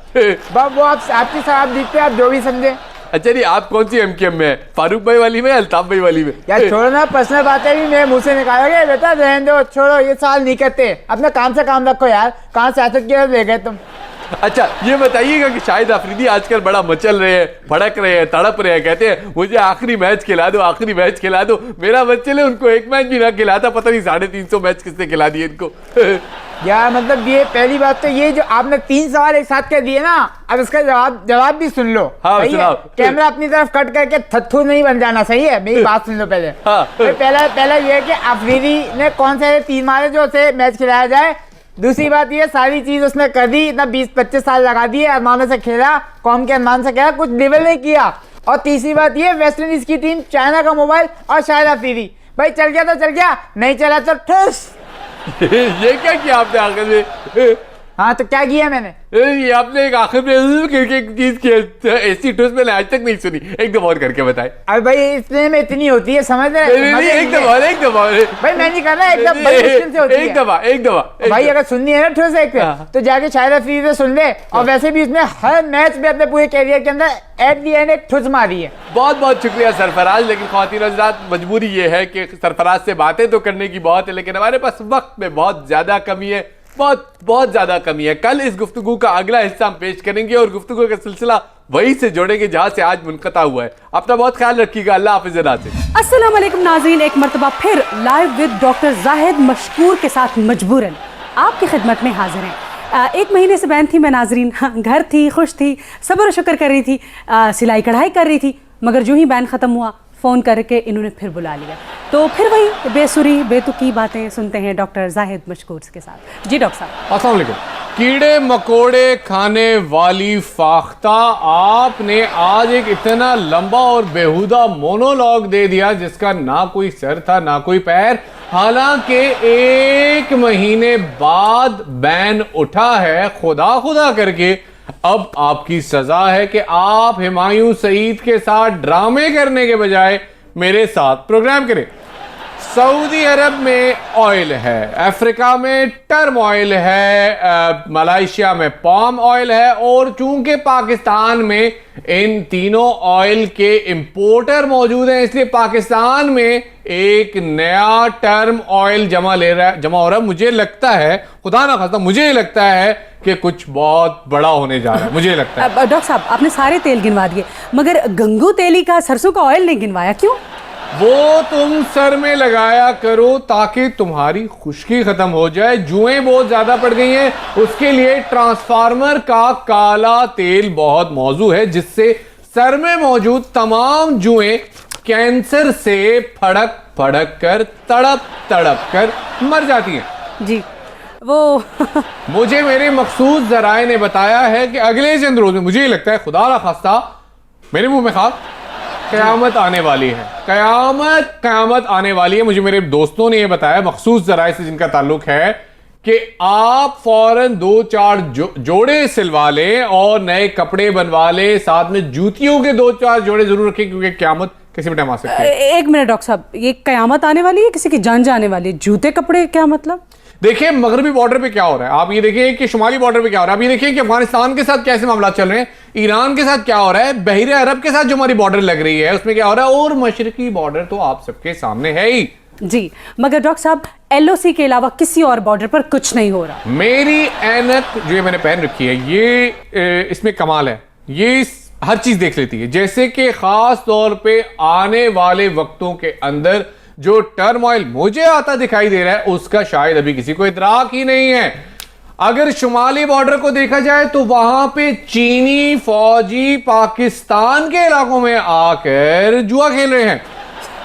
S7: वो आपकी साहब दिखते हैं, आप जो भी समझे।
S5: अच्छा नहीं, आप कौन सी एमकेएम में है, फारूक भाई वाली में, अल्ताफ भाई वाली में?
S7: यार छोड़ो ना, पर्सनल बातें भी मेरे मुंह से निकाला गया बेटा, रहने दो, छोड़ो, ये सवाल नहीं करते। अपने काम से काम रखो यार, कहाँ सियासत की ओर ले गए तुम।
S5: अच्छा ये बताइएगा कि शाहिद अफरीदी आजकल बड़ा मचल रहे हैं, भड़क रहे हैं, तड़प रहे हैं, कहते हैं मुझे आखिरी मैच खिला दो, आखिरी मैच खिला दो। मेरा बच्चे ने उनको एक मैच भी ना खिलाता, पता नहीं 350 मैच किसने खिला दिए इनको।
S7: यार मतलब ये पहली बात तो ये जो आपने 3 सवाल एक साथ कर दिए ना, अब इसका जवाब भी सुन लो।
S5: हाँ,
S7: सही है? कैमरा अपनी तरफ कट करके थत्थू नहीं बन जाना, सही है? मेरी बात सुन लो पहले।
S5: हाँ।
S7: पहला ये है कि अफरीदी ने कौन से 3 मारे जो उसे मैच खिलाया जाए। दूसरी बात ये, सारी चीज उसने कर दी, इतना 20-25 साल लगा दिए, अरमानों से खेला, कौम के अरमान से खेला, कुछ डिवेल नहीं किया। और तीसरी बात ये, वेस्ट इंडीज की टीम, चाइना का मोबाइल और शाहिद अफरीदी। भाई चल गया तो चल गया, नहीं चला तो ठुस।
S5: ये क्या किया आपने आखिर में?
S7: हाँ तो क्या किया मैंने?
S5: ये आपने एक आखिर में क्रिकेट चीज की ऐसी ठुस मैंने आज तक नहीं सुनी, एक दफा और करके बताए।
S7: अरे भाई इतने में इतनी होती है, समझ रहे?
S5: एक दफा
S7: भाई मैं नहीं कर रहा, एकदम बड़ी मुश्किल से होती है।
S5: एक दफा
S7: भाई अगर सुननी है ना ठोस एक तो जाके शाहिद अफरीदी से सुन ले। और वैसे भी उसने हर मैच में अपने पूरे कैरियर के अंदर एट दी एंड एक ठुस मारी है।
S5: बहुत बहुत शुक्रिया सरफराज, लेकिन ख्वातीन हज़रात मजबूरी ये है कि सरफराज से बातें तो करने की बहुत है, लेकिन हमारे पास वक्त में बहुत ज्यादा कमी है, बहुत ज्यादा कमी है। कल इस गुफ्तगू का अगला हिस्सा हम पेश करेंगे और गुफ्तगू का सिलसिला वहीं से जोड़ेंगे जहां से आज मुनक़ता हुआ है। अपना बहुत ख्याल रखिएगा, अल्लाह हाफ़िज़ नाज़रीन।
S1: अस्सलाम वालेकुम नाज़रीन, एक मरतबा फिर लाइव विद डॉक्टर जाहिद मशकूर के साथ मजबूरन आपकी खिदमत में हाजिर हैं। 1 महीने से बैन थी मैं नाज़रीन, घर थी, खुश थी, सब्र और शुक्र कर रही थी, सिलाई कढ़ाई कर रही थी, मगर जो ही बैन ख़त्म हुआ फ़ोन करके इन्होंने फिर बुला लिया। तो फिर वही बेसुरी बेतुकी बातें सुनते हैं डॉक्टर जाहिद मशकूर के साथ। जी डॉक्टर साहब।
S5: अस्सलाम वालेकुम। कीड़े मकोड़े खाने वाली फाख्ता, आपने आज एक इतना लंबा और बेहुदा मोनोलॉग दे दिया जिसका ना कोई सर था ना कोई पैर। हालांकि 1 महीने बाद बैन उठा है, खुदा करके अब आपकी सजा है कि आप हुमायूं सईद के साथ ड्रामे करने के बजाय मेरे साथ प्रोग्राम करें। सऊदी अरब में ऑयल है, अफ्रीका में टर्म ऑयल है, मलेशिया में पाम ऑयल है, और चूंकि पाकिस्तान में इन तीनों ऑयल के इंपोर्टर मौजूद हैं, इसलिए पाकिस्तान में एक नया टर्म ऑयल जमा हो रहा है। मुझे लगता है, खुदा ना खास्ता, मुझे लगता है कि कुछ बहुत बड़ा होने जा रहा है, मुझे लगता है।
S1: डॉक्टर साहब आपने सारे तेल गिनवा दिए, मगर गंगू तेली का, सरसों का ऑयल नहीं गिनवाया, क्यों?
S5: वो तुम सर में लगाया करो ताकि तुम्हारी खुश्की खत्म हो जाए। जुएं बहुत ज्यादा पड़ गई हैं, उसके लिए ट्रांसफार्मर का काला तेल बहुत मौजू है, जिससे सर में मौजूद तमाम जुएं कैंसर से फड़क कर तड़प कर मर जाती हैं।
S1: जी वो
S5: मुझे मेरे मखसूस जराए ने बताया है कि अगले चंद रोज में, मुझे लगता है खुदा ना खास्ता मेरे मुंह में खाक, कयामत आने वाली है, कयामत आने वाली है। मुझे मेरे दोस्तों ने यह बताया, मखसूस जराए से जिनका ताल्लुक है, कि आप फौरन 2-4 जोड़े सिलवा लें और नए कपड़े बनवा लें, साथ में जूतियों के 2-4 जोड़े जरूर रखें, क्योंकि क़यामत किसी भी टाइम आ सकती है।
S1: एक मिनट डॉक्टर साहब, ये कयामत आने वाली है, किसी की जान जाने वाली है, जूते कपड़े क्या मतलब?
S5: देखिए मगरबी बॉर्डर पे क्या हो रहा है, आप ये देखिए कि शुमाली बॉर्डर पे क्या हो रहा है, आप ये देखिए कि अफगानिस्तान के साथ कैसे मामला चल रहे हैं, ईरान के साथ क्या हो रहा है, बहरे अरब के साथ जो हमारी बॉर्डर लग रही है उसमें क्या हो रहा है, और मशरकी बॉर्डर तो आप सबके सामने है ही।
S1: जी, मगर डॉक्टर साहब LOC के अलावा किसी और बॉर्डर पर कुछ नहीं हो रहा।
S5: मेरी ऐनक जो ये मैंने पहन रखी है, ये इसमें कमाल है, ये हर चीज देख लेती है। जैसे कि खास तौर पे आने वाले वक्तों के अंदर जो टर्मोइल मुझे आता दिखाई दे रहा है, उसका शायद अभी किसी को इतराक ही नहीं है। अगर शुमाली बॉर्डर को देखा जाए तो वहां पे चीनी फौजी पाकिस्तान के इलाकों में आकर जुआ खेल रहे हैं,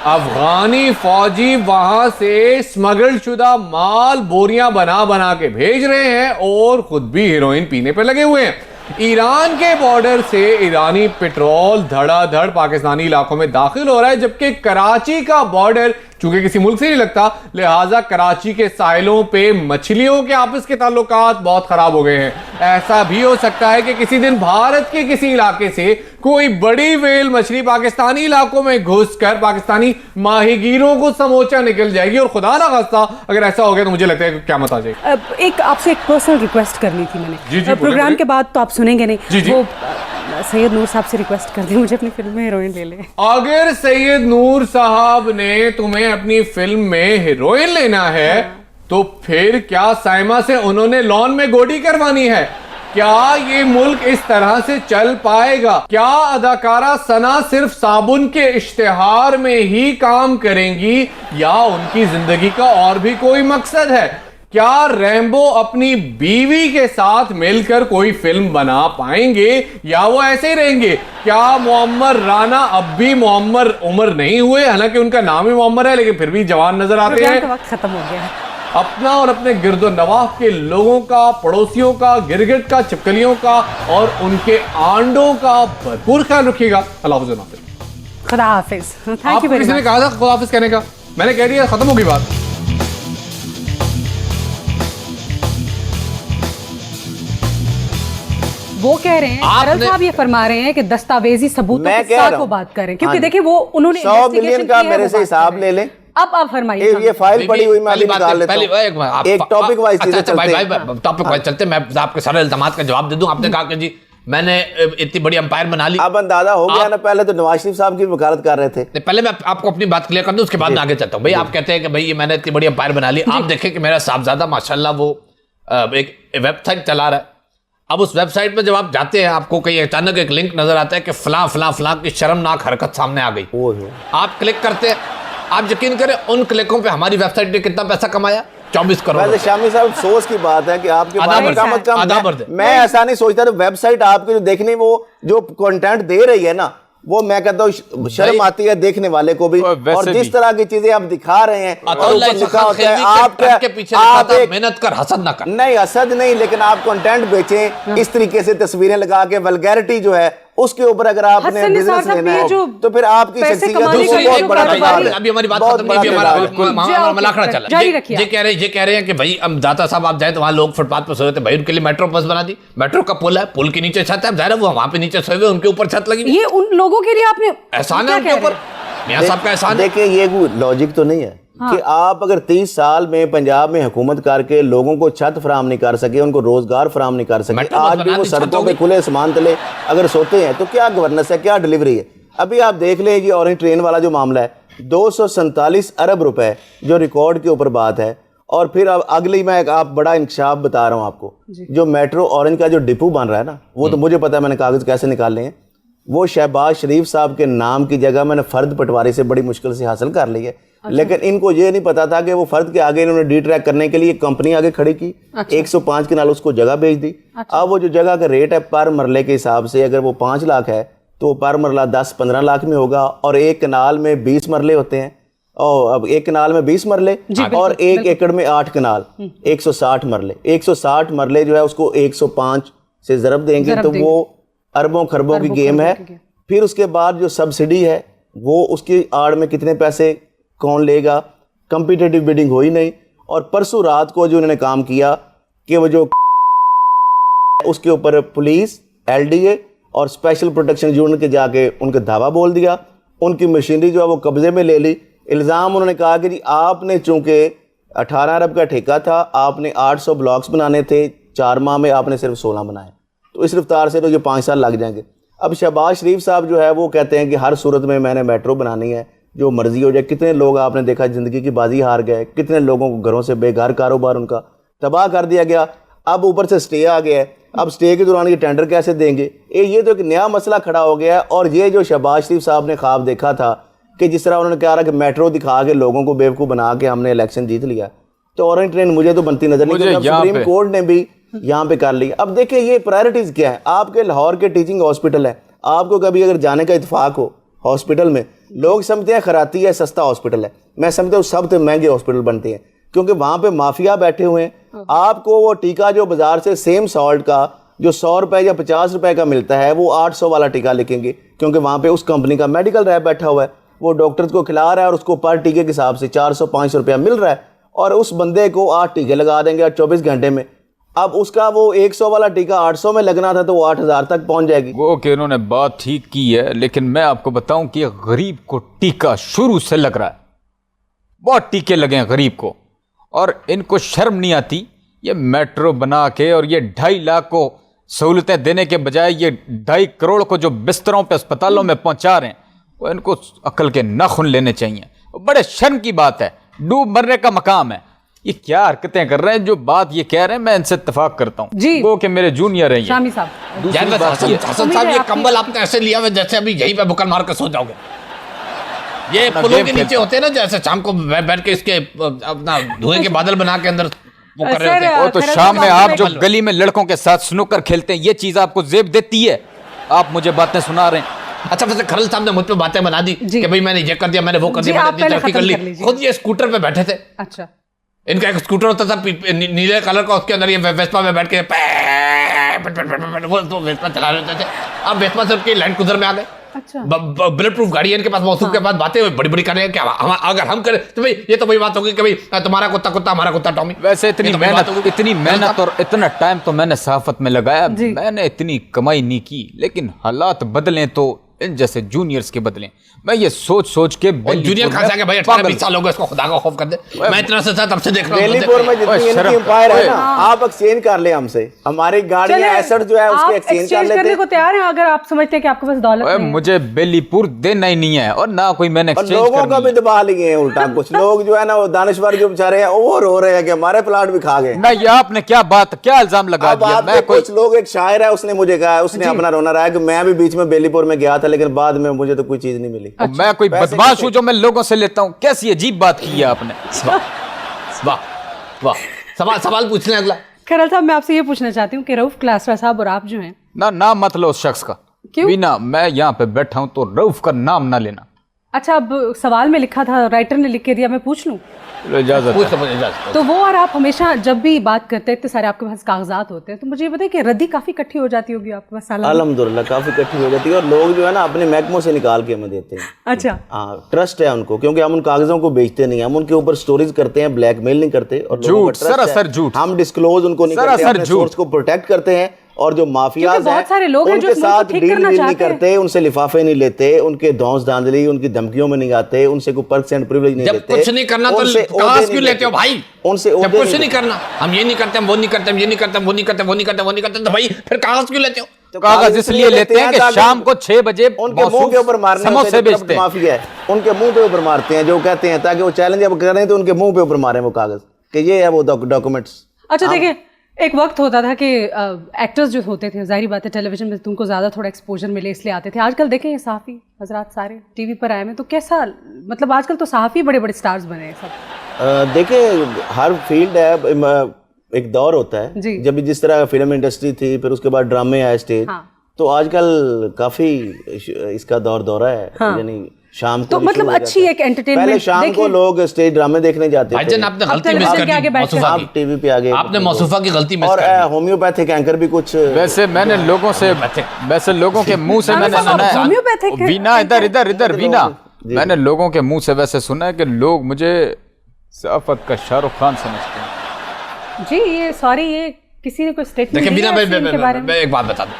S5: अफगानी फौजी वहां से स्मगल शुदा माल बोरियां बना बना के भेज रहे हैं और खुद भी हेरोइन पीने पे लगे हुए हैं। ईरान के बॉर्डर से ईरानी पेट्रोल धड़ाधड़ पाकिस्तानी इलाकों में दाखिल हो रहा है, जबकि कराची का बॉर्डर चूंकि किसी मुल्क से नहीं लगता, लिहाजा कराची के साहिलों पे मछलियों के आपस के ताल्लुकात बहुत खराब हो गए हैं। ऐसा भी हो सकता है कि किसी दिन भारत के किसी इलाके से कोई बड़ी वेल मछली पाकिस्तानी इलाकों में घुसकर पाकिस्तानी माहीगीरों को समोचा निकल जाएगी, और खुदा ना खास्ता अगर ऐसा हो गया तो मुझे लगता है कि क़यामत आ जाएगी।
S1: एक आपसे एक पर्सनल रिक्वेस्ट करनी थी मैंने।
S5: जी,
S1: प्रोग्राम के बाद तो आप सुनेंगे नहीं।
S5: जी, जी।
S1: वो सैयद नूर साहब से रिक्वेस्ट कर दी, मुझे अपनी फिल्म में हीरोइन ले ले।
S5: अगर सैयद नूर साहब ने तुम्हें अपनी फिल्म में हीरोइन लेना है तो फिर क्या साइमा से उन्होंने लॉन में गोडी करवानी है? क्या ये मुल्क इस तरह से चल पाएगा? क्या अदाकारा सना सिर्फ साबुन के इश्तिहार में ही काम करेंगी या उनकी जिंदगी का और भी कोई मकसद है? क्या रैम्बो अपनी बीवी के साथ मिलकर कोई फिल्म बना पाएंगे या वो ऐसे ही रहेंगे? क्या मुअम्मर राना अब भी मुअम्मर उमर नहीं हुए? हालांकि उनका नाम ही मुअम्मर है, लेकिन फिर भी जवान नजर आते हैं।
S1: वक्त खत्म हो गया है।
S5: अपना और अपने गिरदो नवाह के लोगों का, पड़ोसियों का, गिरगिट का, छिपकलियों का और उनके आंडों का भरपूर ख्याल रखिएगा। अल्लाह हाफिज़।
S1: खुदा हाफिज। थैंक यू
S5: आपको
S1: वेरी
S5: किसी ने
S1: मच।
S5: कहा था खुदा हाफिज कहने का? मैंने कह दिया, खत्म होगी बात।
S1: वो कह रहे हैं,
S5: आपने-
S1: सरल साहब ये फरमा रहे हैं कि दस्तावेजी सबूतों
S2: मैं
S1: के
S2: कह
S1: साथ
S2: रहा
S1: वो
S2: हूं।
S1: बात करें, क्योंकि
S2: हाँ
S1: देखिए वो उन्होंने
S2: 100 मिलियन का मेरे से हिसाब ले लें।
S1: अब आप फरमाइए।
S2: ये फाइल पड़ी हुई मैं अभी निकाल लेता
S4: पहले
S2: हूं। एक टॉपिक वाइज चीजें चलते हैं।
S4: टॉपिक वाइज चलते हैं। मैं आपके सारे इल्जामात का जवाब दे दूं। आपने कहा कि जी मैंने इतनी बड़ी अंपायर बना ली।
S2: अब अंदाजा हो गया ना, पहले तो नवाज शरीफ साहब की वकालत कर रहे थे।
S4: पहले मैं आपको अपनी बात क्लियर कर दूं, उसके बाद मैं आगे चलता हूं। भाई आप कहते हैं कि भाई ये मैंने इतनी बड़ी अंपायर बना ली। आप देखें कि मेरा साहबजादा माशाल्लाह वो एक वेबसाइट चला रहा है। अब उस वेबसाइट पे जब आप जाते हैं, आपको कहीं अचानक एक लिंक नजर आता है कि फलां फलां फलां की शर्मनाक हरकत सामने आ गई। आप क्लिक करते हैं, आप यकीन करें उन क्लिकों पे हमारी वेबसाइट ने कितना पैसा कमाया? 24 करोड़।
S2: वैसे शामी साहब सोच की बात है कि आपके
S4: आधा
S2: पास
S4: बढ़
S2: कम
S4: जाए, आधा बढ़ जाए।
S2: मैं ऐसा नहीं सोचता, तो वेबसाइट आपकी जो देखने वो जो कंटेंट दे रही है ना, वो मैं कहता हूँ शर्म आती है देखने वाले को भी। और जिस तरह की चीजें आप दिखा रहे हैं और ऊपर लिखा होता है
S4: आपके पीछे
S2: आप एक
S4: मेहनत कर, हसद ना कर।
S2: नहीं हसद नहीं, लेकिन आप कंटेंट बेचें इस तरीके से, तस्वीरें लगा के वल्गैरिटी जो है उसके ऊपर अगर आपने
S1: हसन निसार
S2: बिजनेस
S1: साहब
S2: लेना
S1: ये
S2: है
S1: जो
S2: तो फिर आपकी
S1: पैसे
S2: शख्सियत
S1: कमाने
S2: दूसरी
S1: का
S2: बहुत
S1: जो
S2: बड़ा
S1: कारोबार
S2: सवाल है।
S4: अभी हमारी बात
S2: बहुत
S4: खत्म
S2: बड़ा
S4: नहीं हुई,
S2: सवाल है।
S4: हमारा मलाखड़ा चला।
S1: जारी रखिए।
S4: ये कह रहे हैं कि भाई हम दाता साहब आप जाए तो वहां लोग फुटपाथ पर सोए थे, भाई उनके लिए मेट्रो बस बना दी। मेट्रो का पुल है, पुल के नीचे छत है, जाहिर है वो वहां पे नीचे सोए हुए, उनके ऊपर छत लगी।
S1: ये उन लोगों के लिए आपने
S4: एहसान है
S1: क्या
S4: उनके
S1: कह रहे
S4: ऊपर,
S1: हैं?
S4: मियां साहब का एहसान है।
S2: देखिए ये कोई लॉजिक तो नहीं है कि आप अगर 30 साल में पंजाब में हुकूमत करके लोगों को छत फराम नहीं कर सके, उनको रोजगार फराम नहीं कर सके,
S4: मेट्रो बस
S2: आज भी
S4: बना
S2: वो
S4: दी,
S2: सड़कों
S4: छतों
S2: पे
S4: की।
S2: खुले आसमान तले अगर सोते हैं तो क्या गवर्नेंस है, क्या डिलीवरी है? अभी आप देख लें कि ऑरेंज ट्रेन वाला जो मामला है, 247 अरब रुपए जो रिकॉर्ड के ऊपर बात है। और फिर अब अगली मैं आप बड़ा इंकशाफ बता रहा हूँ आपको, जो मेट्रो ऑरेंज का जो डिपो बन रहा है ना, वो तो मुझे पता है, मैंने कागज कैसे निकाले हैं। वो शहबाज शरीफ साहब के नाम की जगह मैंने फर्द पटवारी से बड़ी मुश्किल से हासिल कर ली है। लेकिन इनको ये नहीं पता था कि वो फर्द के आगे इन्होंने डी ट्रैक करने के लिए एक कंपनी आगे खड़ी की। 105 के नाल उसको जगह बेच दी। अब वो जो जगह का रेट है पर मरले के हिसाब से, अगर वो 5 लाख है तो पर मरला 10-15 लाख में होगा। और एक कनाल में 20 मरले होते हैं, और अब एक कनाल में 20 मरले और एक एकड़ में 8 कनाल, 160 मरले। 160 मरले जो है उसको 105 से ज़रब देंगे तो वो अरबों खरबों की गेम है। फिर उसके बाद जो सब्सिडी है वो उसकी आड़ में कितने पैसे कौन लेगा, कंपीटेटिव बिडिंग हो ही नहीं। और परसों रात को जो उन्होंने काम किया कि वो जो उसके ऊपर पुलिस, LDA और स्पेशल प्रोटेक्शन यूनिट के जाके उनके धावा बोल दिया, उनकी मशीनरी जो है वो कब्जे में ले ली। इल्ज़ाम उन्होंने कहा कि जी आपने चूँकि 18 अरब का ठेका था, आपने 800 ब्लॉक्स बनाने थे, 4 माह में आपने सिर्फ 16 बनाए, तो इस रफ्तार से तो ये 5 साल लग जाएंगे। अब शहबाज शरीफ साहब जो है वो कहते हैं कि हर सूरत में मैंने मेट्रो बनानी है, जो मर्जी हो जाए। कितने लोग आपने देखा ज़िंदगी की बाजी हार गए, कितने लोगों को घरों से बेघर, कारोबार उनका तबाह कर दिया गया। अब ऊपर से स्टे आ गया है, अब स्टे के दौरान ये टेंडर कैसे देंगे? ये तो एक नया मसला खड़ा हो गया है। और ये जो शहबाज शरीफ साहब ने ख्वाब देखा था कि जिस तरह उन्होंने कहा कि मेट्रो दिखा के लोगों को बेवकूफ़ बना के हमने इलेक्शन जीत लिया, तो ऑरेंज ट्रेन मुझे तो बनती नजर नहीं, क्योंकि सुप्रीम कोर्ट ने भी यहाँ पे कर लिया। अब देखिए ये प्रायोरिटीज़ क्या है। आपके लाहौर के टीचिंग हॉस्पिटल है, आपको कभी अगर जाने का इत्तेफाक हो हॉस्पिटल में, लोग समझते हैं खराती है, सस्ता हॉस्पिटल है। मैं समझता हूँ सबसे महंगे हॉस्पिटल बनते हैं, क्योंकि वहाँ पे माफिया बैठे हुए हैं। आपको वो टीका जो बाजार से सेम सॉल्ट का जो 100 रुपए या 50 रुपए का मिलता है, वो 800 वाला टीका लिखेंगे, क्योंकि वहाँ पे उस कंपनी का मेडिकल रैप बैठा हुआ है, वो डॉक्टर्स को खिला रहा है और उसको पर टीके के हिसाब से 400-500 रुपया मिल रहा है, और उस बंदे को 8 टीके लगा देंगे और 24 घंटे में। अब उसका वो 100 वाला टीका 800 में लगना था, तो वो 8000 तक पहुंच जाएगी।
S3: वो कि उन्होंने बात ठीक की है, लेकिन मैं आपको बताऊं कि गरीब को टीका शुरू से लग रहा है, बहुत टीके लगे हैं गरीब को, और इनको शर्म नहीं आती। ये मेट्रो बना के और ये 2.5 लाख को सहूलतें देने के बजाय ये 2.5 करोड़ को जो बिस्तरों पे अस्पतालों में पहुंचा रहे हैं, वो इनको अक्ल के नाखून लेने चाहिए। बड़े शर्म की बात है, डूब मरने का मकाम है। ये क्या हरकतें कर रहे हैं, जो बात ये कह रहे हैं मैं इनसे इत्तेफाक करता हूँ
S1: जी।
S3: वो कि मेरे जूनियर हैं ये।
S1: शामी साहब,
S3: दूसरी बात ये-
S4: हसन साहब ये कंबल आपने ऐसे लिया हुआ जैसे अभी यहीं पे बुकल मार कर सो जाओगे। ये पुलों के नीचे होते हैं ना, जैसे शाम को बैठ के इसके अपना धुएं के बादल बना के अंदर वो कर रहे होते हैं।
S3: वो तो शाम में आप जो गली में लड़कों के साथ स्नूकर खेलते हैं, ये चीज आपको जेब देती है? आप मुझे बातें सुना रहे हैं।
S4: अच्छा, वैसे खरल साहब ने मुझ पे बातें बना दी कि भाई मैंने ये कर दिया, मैंने वो कर दिया, मैंने तरक्की कर ली। खुद ये स्कूटर पे बैठे थे।
S1: अच्छा,
S4: इनका एक स्कूटर होता था नीले कलर का, उसके अंदर ये वेस्पा में बैठ के वो तो वेस्पा चला रहे होते थे। अब वेस्पा से उनकी लैंड क्रूजर में आ गए।
S1: अच्छा,
S4: बुलेट प्रूफ गाड़ी है इनके पास, मौसम के पास बातें बड़ी बड़ी कर रहे हैं। क्या अगर हम करें तो भाई ये तो वही बात होगी कि भाई तुम्हारा कुत्ता कुत्ता, हमारा कुत्ता टॉमी।
S3: वैसे इतनी मेहनत और इतना टाइम तो मैंने सहाफत में लगाया, मैंने इतनी कमाई नहीं की, लेकिन हालात बदलें तो इन जैसे जूनियर्स के बदले। मैं ये सोच सोच के
S4: जूनियर कहां से आ गया भाई? 18-20 साल हो गए, इसको खुदा का खौफ कर दे। मैं इतना से तब से देख रहा हूं।
S2: बेलीपुर में जितनी इनकी एम्पायर है ना, आप एक्सचेंज कर ले हमसे, हमारी गाड़ियां एसेट जो है उसके एक्सचेंज कर लेते
S1: करने को तैयार हैं अगर आप समझते हैं कि आपके पास दौलत नहीं है।
S3: मुझे बेलीपुर देना ही नहीं है, और ना कोई मैंने एक्सचेंज
S2: लोगों का भी दबा लिए हैं उल्टा। कुछ लोग जो है ना, वो दानिश्वर जो बेचारे हैं वो रो रहे हैं कि हमारे प्लाट भी खा गए।
S3: ना, ये आपने क्या इल्जाम लगा दिया? मैं
S2: कुछ लोग, एक शायर है उसने मुझे कहा, उसने अपना रोना रहा है कि मैं भी बीच में बेलीपुर में गया था, लेकिन बाद में मुझे तो कोई चीज नहीं मिली।
S3: मैं कोई बदमाश हूं जो मैं लोगों से लेता हूं? कैसी अजीब बात की है आपने।
S4: वाह वाह, सवाल पूछने अगला।
S1: खैरल साहब, मैं आपसे ये पूछना चाहती हूँ कि रऊफ क्लासरा साहब और आप जो हैं,
S3: नाम मत लो उस शख्स का।
S1: क्यों?
S3: बिना, मैं यहाँ पे बैठा हूं तो रऊफ का नाम ना लेना।
S1: अच्छा, अब सवाल में लिखा था, राइटर ने लिख के दिया, मैं पूछ लूं?
S3: इजाजत
S1: तो वो, और आप हमेशा जब भी बात करते हैं तो सारे आपके पास कागजात होते हैं, तो मुझे ये बताइए कि रद्दी काफी इकट्ठी हो जाती होगी आपके पास सालाना?
S2: अल्हम्दुलिल्लाह काफी इकट्ठी हो जाती है, और लोग जो है ना अपने महकमों से निकाल के हमें देते हैं।
S1: अच्छा,
S2: हाँ, ट्रस्ट है उनको, क्योंकि हम उन कागजों को बेचते नहीं, हम उनके ऊपर स्टोरीज करते हैं, ब्लैकमेल नहीं करते, और लोगों का ट्रस्ट है।
S3: झूठ,
S2: हम डिस्क्लोज उनको नहीं करते, अपने सोर्स को प्रोटेक्ट करते हैं। और जो माफियाज
S1: बहुत सारे लोग हैं जो
S2: उनके
S1: इस मुल्क को
S2: साथ
S1: ठीक
S2: डील
S1: करना
S2: नहीं
S1: चाहते
S2: करते, उनसे लिफाफे नहीं लेते, उनके धौंस धांधली, उनकी धमकियों में नहीं आते, उनसे कोई परसेंट प्रिविलेज नहीं
S4: जब
S2: लेते।
S4: कुछ नहीं करना तो कागज क्यों लेते हो भाई?
S2: उनसे
S4: जब कुछ नहीं करना, हम ये नहीं करते, हम वो नहीं करते, हम ये नहीं करते, हम वो नहीं करते, वो नहीं करते, वो नहीं करते, तो भाई फिर कागज क्यों लेते हो?
S2: तो
S3: कागज इसलिए लेते हैं कि शाम को 6 बजे
S2: उनके मुंह के ऊपर मारने
S3: समोसे बेचते हैं।
S2: माफिया है, उनके मुंह पे ऊपर मारते हैं, जो कहते हैं, ताकि वो चैलेंज अब करें तो उनके मुंह पे ऊपर मारे वो कागज कि ये है वो डॉक्यूमेंट्स।
S1: अच्छा, देखिए, एक वक्त होता था कि एक्टर्स जो होते थे, जाहिर बात है टेलीविजन में तुमको ज़्यादा थोड़ा एक्सपोजर मिले इसलिए आते थे। आजकल देखें ये सहाफ़ी हजरात सारे टीवी पर आए हैं, तो कैसा, मतलब आजकल तो सहाफ़ी बड़े बड़े स्टार्स बने हैं सब।
S2: देखिए, हर फील्ड है, एक दौर होता है, जब जिस तरह फिल्म इंडस्ट्री थी, फिर उसके बाद ड्रामे आए स्टेज, तो आजकल काफ़ी इसका दौरा है। यानी शाम को
S1: तो मतलब अच्छी एक एंटरटेनमेंट,
S2: पहले शाम को लोग स्टेज ड्रामे देखने जाते थे।
S4: भाईजान, आपने गलती मिस कर दी मौसूफा की।
S2: टीवी पे आगे
S4: आपने मौसूफा की गलती मिस
S2: और
S4: कर दी।
S2: होम्योपैथिक एंकर भी कुछ,
S3: वैसे मैंने लोगों के मुंह से मैंने सुना है, वीना इधर वीना, मैंने लोगों के मुंह से वैसे सुना है कि लोग मुझे सआफत का शाहरुख खान समझते हैं।
S1: जी ये सॉरी, ये किसी ने कोई स्टेटमेंट
S4: देखिए बिना
S1: के बारे में?
S4: मैं एक बात बता दूं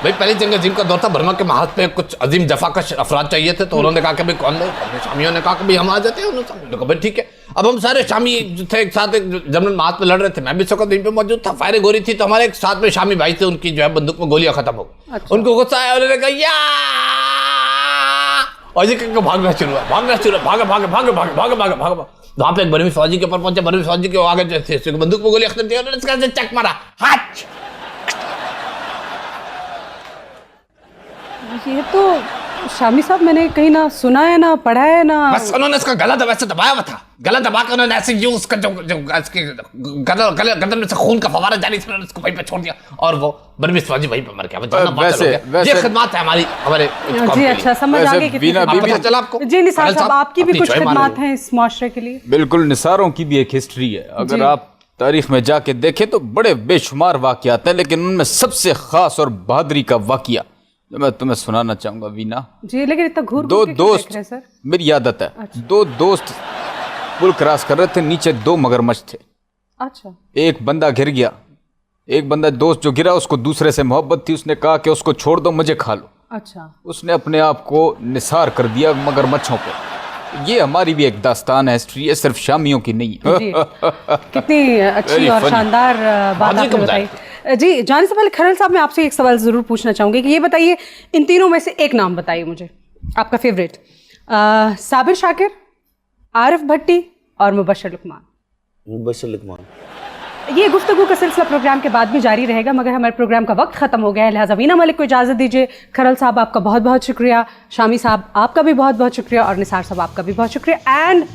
S4: भाई, पहली जंग अजीम का दौर था, बर्मा के महाज पे कुछ अजीम जफाकश अफराद चाहिए थे, तो उन्होंने कहा कि भाई कौन नहीं, शामियों ने कहा कि भाई हम आ जाते हैं, उन्होंने कहा भाई ठीक है। अब हम सारे शामी थे एक साथ, एक जनरल महाज पे लड़ रहे थे, मैं भी सकत यहीं पे मौजूद था, फायरिंग हो रही थी, तो हमारे एक साथ में शामी भाई थे, उनकी जो है बंदूक में गोलियां खत्म हो गई।
S1: अच्छा।
S4: उनको गुस्सा आया, उन्होंने कहा या, और जी करके भागना शुरू हुआ, भागे वहां पे एक बर्मी फौजी के ऊपर पहुंचे, बर्मी फौजी के आगे जो थे बंदूक में गोलियां खत्म थी, उन्होंने चक मारा, हाथ।
S1: ये तो शामी साहब मैंने कहीं ना सुना है ना पढ़ा है ना।
S4: बस उन्होंने इसका गला दबा, ऐसे दबाया हुआ था, गला दबा के उन्होंने ऐसे यूं उसका जो इसके गर्दन में से खून का फवारा जारी था, उन्होंने उसको वहीं पे छोड़ दिया और वो बर्मिस फौजी वहीं पे मर गया। वैसे ये खिदमत है हमारी, हमारे
S1: जी अच्छा, समझ आ गई
S3: बीना बीबी
S4: चला आपको।
S1: जी निसार साहब, आपकी भी कुछ खिदमत हैं इस मुआशरे के लिए?
S3: बिल्कुल, निसारों की भी एक हिस्ट्री है, अगर आप तारीख में जाके देखें तो बड़े बेशुमार वाक़यात हैं, लेकिन उनमें सबसे खास और बहादुरी का वाक़या जो मैं तुम्हें सुनाना चाहूंगा वीना
S1: जी। लेकिन इतना घूर
S3: दो दोस्त,
S1: सर
S3: मेरी आदत है,
S1: अच्छा।
S3: दो दोस्त पुल क्रॉस कर रहे थे, नीचे 2 मगरमच्छ थे।
S1: अच्छा।
S3: एक बंदा गिर गया, एक बंदा दोस्त जो गिरा उसको दूसरे से मोहब्बत थी, उसने कहा कि उसको छोड़ दो मुझे खा लो।
S1: अच्छा।
S3: उसने अपने आप को निसार कर दिया मगरमच्छों पे। ये हमारी भी एक दास्तान है, हिस्ट्री है, सिर्फ शामियों की नहीं है।
S1: जी कितनी अच्छी और शानदार बात आपने बताई। जी जाने से पहले खरल साहब, मैं आपसे एक सवाल ज़रूर पूछना चाहूँगी कि ये बताइए, इन तीनों में से एक नाम बताइए मुझे आपका फेवरेट। साबिर शाकिर, आरिफ भट्टी और मुबशर लुकमान।
S2: मुबशर लुकमान।
S1: ये गुफ्तगू का सिलसिला प्रोग्राम के बाद भी जारी रहेगा, मगर हमारे प्रोग्राम का वक्त खत्म हो गया है, लिहाजा वीना मलिक को इजाज़त दीजिए। खरल साहब आपका बहुत बहुत शुक्रिया, शामी साहब आपका भी बहुत बहुत शुक्रिया, और निसार साहब आपका भी बहुत शुक्रिया। एंड